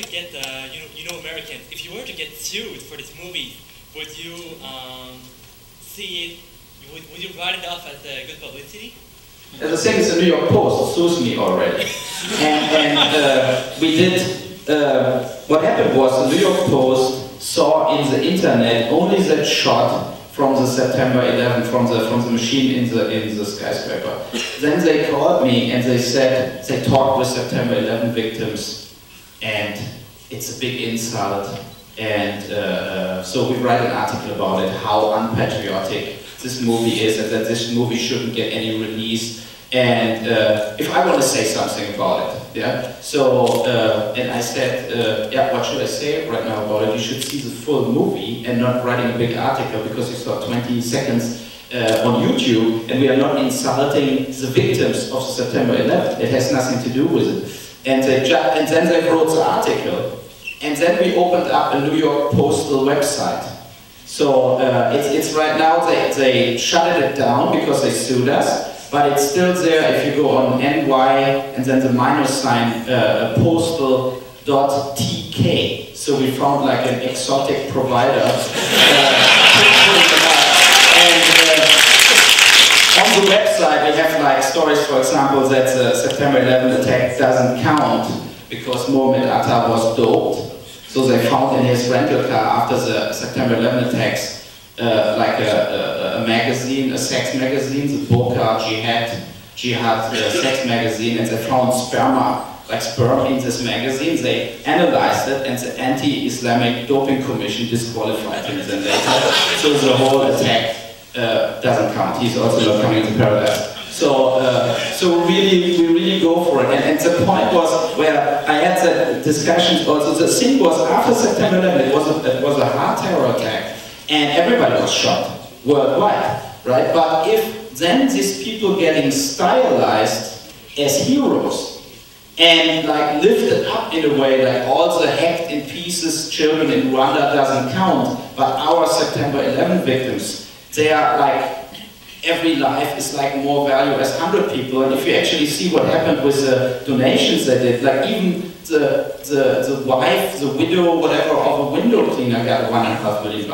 to get, you know Americans, if you were to get sued for this movie, would you see it, would you write it off as good publicity? The thing is, the New York Post sues me already. and we did, what happened was the New York Post saw in the internet only that shot from the September 11, from the machine in the skyscraper. Then they called me and they said, they talked with September 11 victims and it's a big insult. And so we write an article about it, how unpatriotic this movie is and that this movie shouldn't get any release. And if I want to say something about it, yeah. So and I said, yeah, what should I say right now about it? You should see the full movie and not writing a big article because you saw 20 seconds on YouTube, and we are not insulting the victims of September 11th. It has nothing to do with it. And then they wrote the article, and then we opened up a New York Postal website. So it's right now, they shut it down because they sued us, but it's still there if you go on NY and then the minus sign postal.tk. So we found like an exotic provider. On the website we have like stories, for example, that the September 11 attack doesn't count because Mohammed Atta was doped. So they found in his rental car after the September 11 attacks like a magazine, a sex magazine, the Boca Jihad sex magazine, and they found sperm in this magazine. They analyzed it and the Anti-Islamic Doping Commission disqualified him then later. So the whole attack doesn't count. He's also not coming to paradise. So we really go for it. And the point was where I had the discussions also. The thing was after September 11, it was a hard terror attack, and everybody was shot worldwide, right? But if then these people getting stylized as heroes and like lifted up in a way, like all the hacked in pieces children in Rwanda doesn't count, but our September 11 victims, they are like. Every life is like more value as 100 people, and if you actually see what happened with the donations they did, like even the wife, the widow, whatever, of a window cleaner got $1.5 million.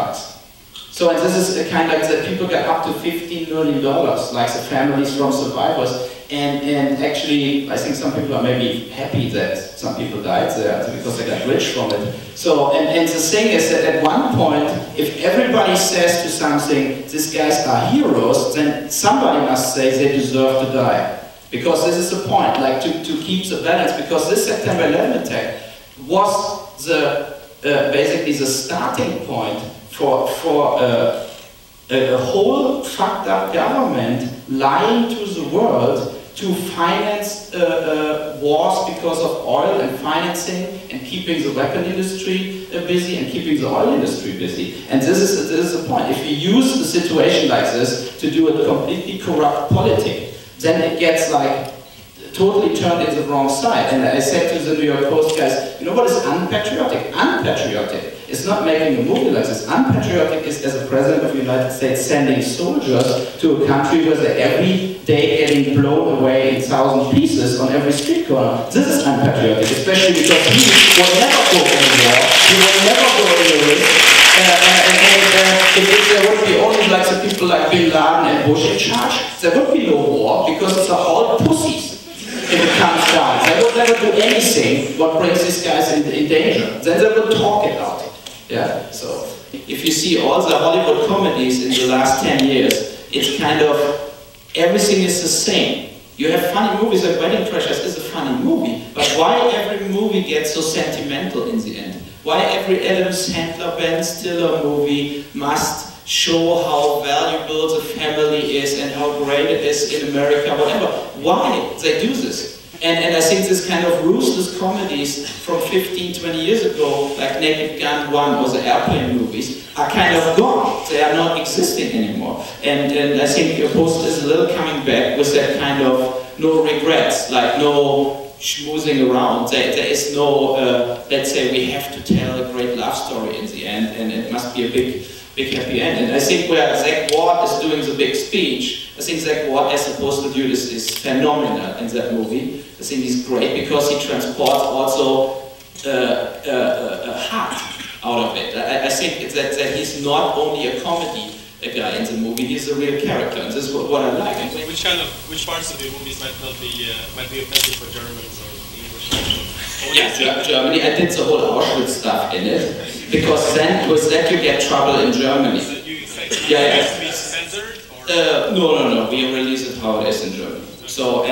So, and this is a kind of that people got up to $15 million, like the families from survivors, and actually, I think some people are maybe happy that some people died there because they got rich from it. So, and the thing is that at one point, if everybody says to something, these guys are heroes, then somebody must say they deserve to die. Because this is the point, like to keep the balance, because this September 11 attack was basically the starting point for a whole fucked up government lying to the world to finance wars because of oil and financing and keeping the weapon industry busy and keeping the oil industry busy. And this is the point. If you use a situation like this to do a completely corrupt politic, then it gets like totally turned in the wrong side. And I said to the New York Post guys, you know what is unpatriotic? Unpatriotic is not making a movie like this. Unpatriotic is as a president of the United States sending soldiers to a country where they're every day getting blown away in 1,000 pieces on every street corner. This is unpatriotic, especially because he will never go anywhere. He will never go anywhere. If there would be only like the people like Bin Laden and Bush in charge, there would be no war because it's all pussies. If it comes down, they would never do anything what brings these guys in danger. Then they will talk it out. Yeah. So if you see all the Hollywood comedies in the last 10 years, it's kind of everything is the same. You have funny movies, like Wedding Crashers is a funny movie, but why every movie gets so sentimental in the end? Why every Adam Sandler, Ben Stiller movie must show how valuable the family is and how great it is in America, whatever. Why they do this? And I think this kind of ruthless comedies from 15, 20 years ago, like Naked Gun 1 or the Airplane movies, are kind of gone. They are not existing anymore. And I think Postal is a little coming back with that kind of no regrets, like no schmoozing around. There is no, let's say we have to tell a great love story in the end, and it must be a big happy end. And I think where Zach Ward is doing the big speech, I think Zach Ward as a Postal dude is phenomenal in that movie. I think he's great because he transports also heart out of it. I think that he's not only a comedy guy in the movie, he's a real character, and this is what I like. Which parts of the movies might be offensive for Germans or English? Yeah, Germany. I did the whole Auschwitz stuff in it, because then with that you get trouble in Germany. So you expect it to be censored? No. We release it how it is in Germany. So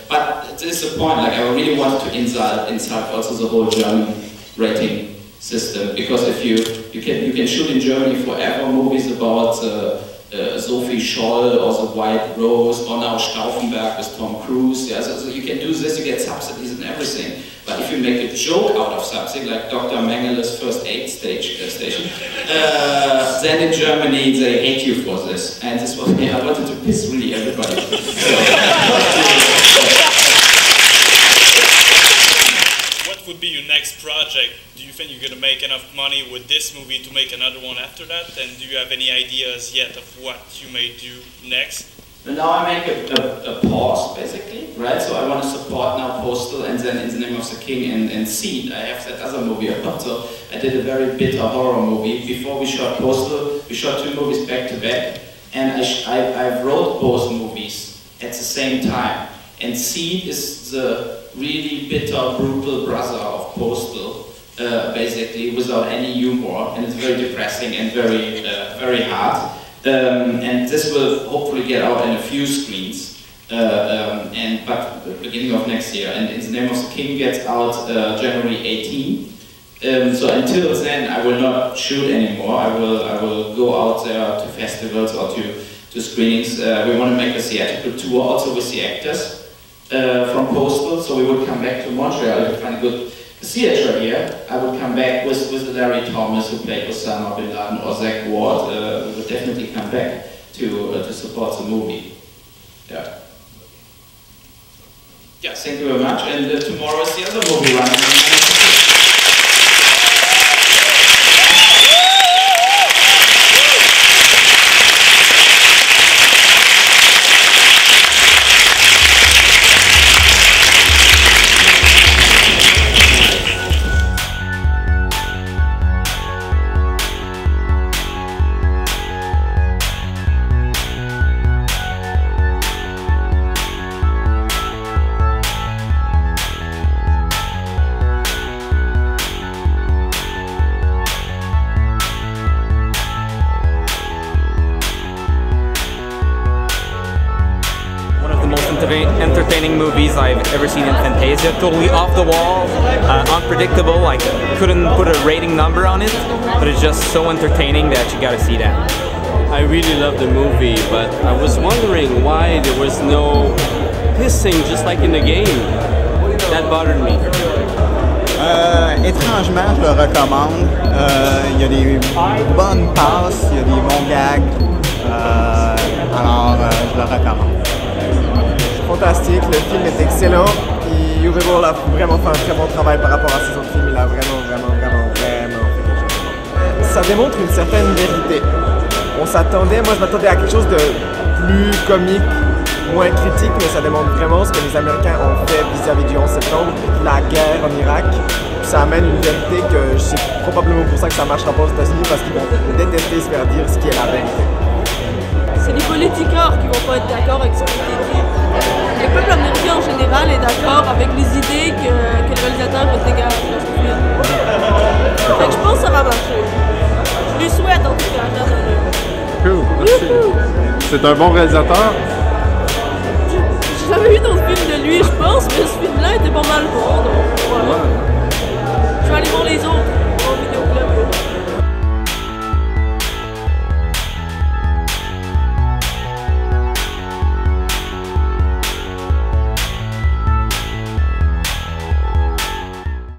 but this is the point. Like, I really wanted to insult also the whole German rating system, because if you can shoot in Germany forever movies about Sophie Scholl or The White Rose or now Stauffenberg with Tom Cruise. Yeah, so you can do this, you get subsidies and everything. But if you make a joke out of something like Dr. Mengeles' first aid station, then in Germany they hate you for this. And this was I wanted to piss really everybody. What would be your next project? Do you think you're going to make enough money with this movie to make another one after that? And do you have any ideas yet of what you may do next? Now I make a pause, basically, right? So I want to support now Postal and then In the Name of the King and Seed. I have that other movie about, so I did a very bitter horror movie. Before we shot Postal, we shot 2 movies back to back, and I wrote both movies at the same time. And Seed is the really bitter, brutal brother of Postal, basically, without any humor, and it's very depressing and very hard. And this will hopefully get out in a few screens, but beginning of next year. And In the Name of the King gets out January 18. So until then, I will not shoot anymore. I will go out there to festivals or to screenings. We want to make a theatrical tour also with the actors from Postal. So we would come back to Montreal to find a good theatre here. I would come back with Larry Thomas, who played Osama bin Laden, or Zach Ward. We would definitely come back to support the movie. Yeah. Yeah, thank you very much. And tomorrow is the other movie running. Entertaining movies I've ever seen in Fantasia. Totally off the wall, unpredictable. I couldn't put a rating number on it, but it's just so entertaining that you gotta see that. I really love the movie, but I was wondering why there was no pissing just like in the game. That bothered me. Étrangement, je le recommande. Il y a des bonnes passes, il y a des bons gags. Alors, je le recommande. Fantastique, le film est excellent. Et Uwe Boll a vraiment fait un très bon travail par rapport à ses autres films. Il a vraiment fait quelque chose. Ça démontre une certaine vérité. On s'attendait, moi je m'attendais à quelque chose de plus comique, moins critique, mais ça démontre vraiment ce que les Américains ont fait vis-à-vis du 11 septembre, la guerre en Irak. Ça amène une vérité que c'est probablement pour ça que ça ne marchera pas aux États-Unis, parce qu'ils vont détester se faire dire ce qui est la vérité. C'est les politiqueurs qui vont pas être d'accord avec ce qui est dit. Le peuple américain en général est d'accord avec les idées que le réalisateur dégage dans ce film. Fait que je pense que ça va marcher. Je lui souhaite en tout cas. Cool, merci. C'est un bon réalisateur? J'ai jamais vu d'autres films de lui, je pense, mais ce film-là était pas mal bon. Donc, voilà.